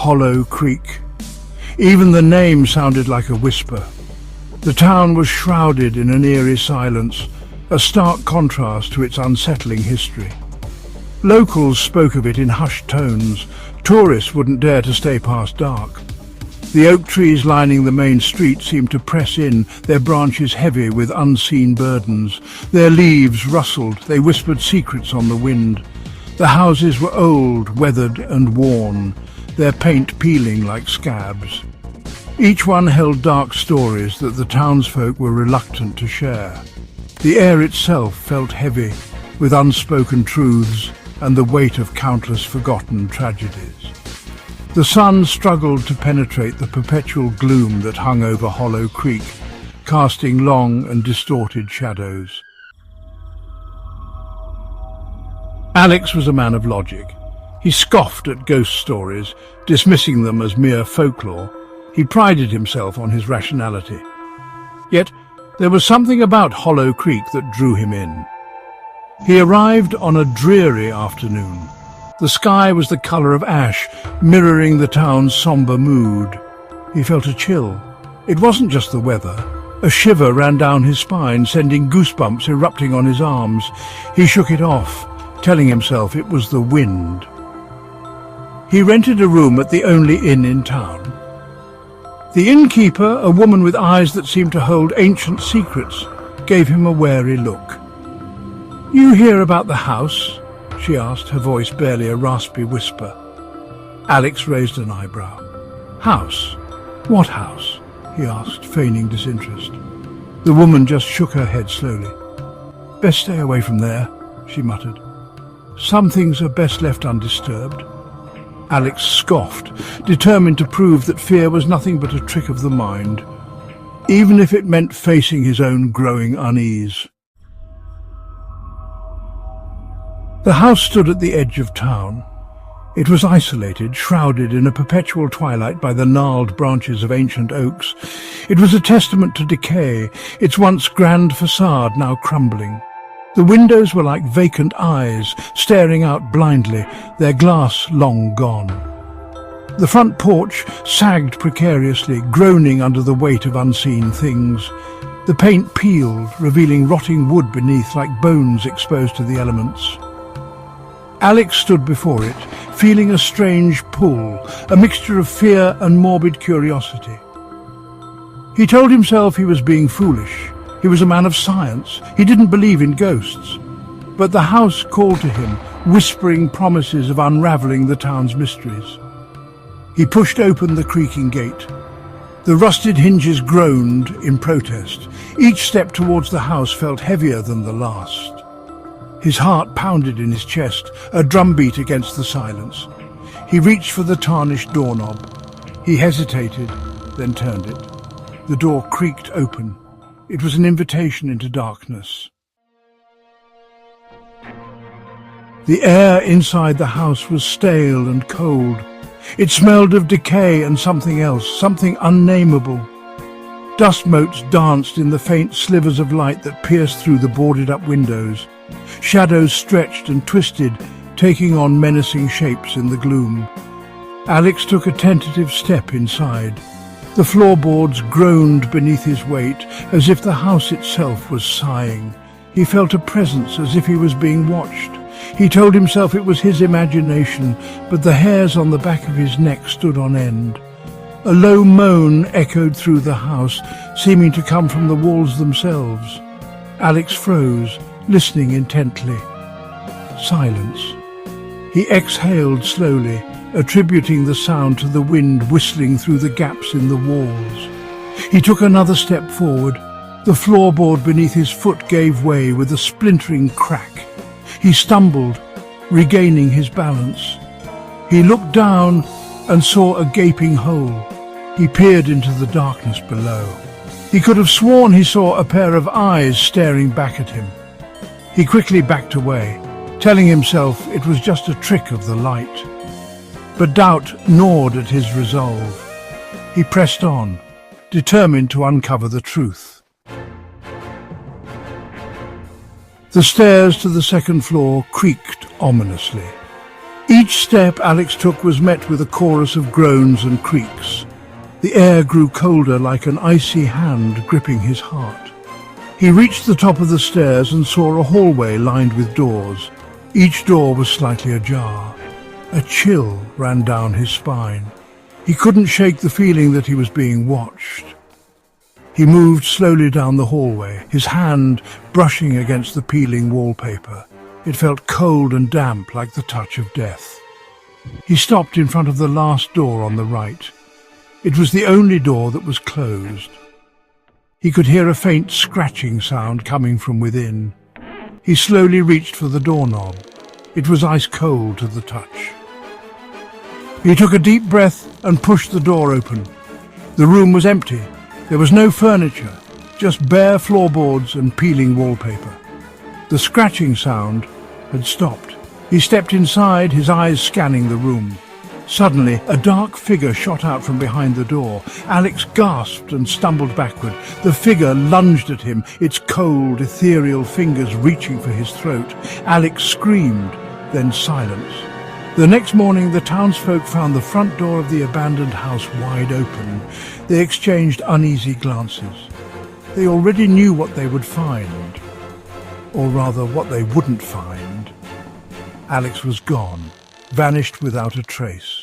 Hollow Creek. Even the name sounded like a whisper. The town was shrouded in an eerie silence, a stark contrast to its unsettling history. Locals spoke of it in hushed tones. Tourists wouldn't dare to stay past dark. The oak trees lining the main street seemed to press in, their branches heavy with unseen burdens. Their leaves rustled, they whispered secrets on the wind. The houses were old, weathered and worn, their paint peeling like scabs. Each one held dark stories that the townsfolk were reluctant to share. The air itself felt heavy, with unspoken truths and the weight of countless forgotten tragedies. The sun struggled to penetrate the perpetual gloom that hung over Hollow Creek, casting long and distorted shadows. Alex was a man of logic. He scoffed at ghost stories, dismissing them as mere folklore. He prided himself on his rationality. Yet there was something about Hollow Creek that drew him in. He arrived on a dreary afternoon. The sky was the colour of ash, mirroring the town's sombre mood. He felt a chill. It wasn't just the weather. A shiver ran down his spine, sending goosebumps erupting on his arms. He shook it off, telling himself it was the wind. He rented a room at the only inn in town. The innkeeper, a woman with eyes that seemed to hold ancient secrets, gave him a wary look. "You hear about the house?" she asked, her voice barely a raspy whisper. Alex raised an eyebrow. "House? What house?" he asked, feigning disinterest. The woman just shook her head slowly. "Best stay away from there," she muttered. "Some things are best left undisturbed." Alex scoffed, determined to prove that fear was nothing but a trick of the mind, even if it meant facing his own growing unease. The house stood at the edge of town. It was isolated, shrouded in a perpetual twilight by the gnarled branches of ancient oaks. It was a testament to decay, its once grand facade now crumbling. The windows were like vacant eyes, staring out blindly, their glass long gone. The front porch sagged precariously, groaning under the weight of unseen things. The paint peeled, revealing rotting wood beneath like bones exposed to the elements. Alex stood before it, feeling a strange pull, a mixture of fear and morbid curiosity. He told himself he was being foolish. He was a man of science. He didn't believe in ghosts. But the house called to him, whispering promises of unravelling the town's mysteries. He pushed open the creaking gate. The rusted hinges groaned in protest. Each step towards the house felt heavier than the last. His heart pounded in his chest, a drumbeat against the silence. He reached for the tarnished doorknob. He hesitated, then turned it. The door creaked open. It was an invitation into darkness. The air inside the house was stale and cold. It smelled of decay and something else, something unnameable. Dust motes danced in the faint slivers of light that pierced through the boarded-up windows. Shadows stretched and twisted, taking on menacing shapes in the gloom. Alex took a tentative step inside. The floorboards groaned beneath his weight, as if the house itself was sighing. He felt a presence, as if he was being watched. He told himself it was his imagination, but the hairs on the back of his neck stood on end. A low moan echoed through the house, seeming to come from the walls themselves. Alex froze, listening intently. Silence. He exhaled slowly, attributing the sound to the wind whistling through the gaps in the walls. He took another step forward. The floorboard beneath his foot gave way with a splintering crack. He stumbled, regaining his balance. He looked down and saw a gaping hole. He peered into the darkness below. He could have sworn he saw a pair of eyes staring back at him. He quickly backed away, telling himself it was just a trick of the light. But doubt gnawed at his resolve. He pressed on, determined to uncover the truth. The stairs to the second floor creaked ominously. Each step Alex took was met with a chorus of groans and creaks. The air grew colder, like an icy hand gripping his heart. He reached the top of the stairs and saw a hallway lined with doors. Each door was slightly ajar. A chill ran down his spine. He couldn't shake the feeling that he was being watched. He moved slowly down the hallway, his hand brushing against the peeling wallpaper. It felt cold and damp, like the touch of death. He stopped in front of the last door on the right. It was the only door that was closed. He could hear a faint scratching sound coming from within. He slowly reached for the doorknob. It was ice cold to the touch. He took a deep breath and pushed the door open. The room was empty. There was no furniture, just bare floorboards and peeling wallpaper. The scratching sound had stopped. He stepped inside, his eyes scanning the room. Suddenly, a dark figure shot out from behind the door. Alex gasped and stumbled backward. The figure lunged at him, its cold, ethereal fingers reaching for his throat. Alex screamed, then silence. The next morning, the townsfolk found the front door of the abandoned house wide open. They exchanged uneasy glances. They already knew what they would find, or rather what they wouldn't find. Alex was gone, vanished without a trace.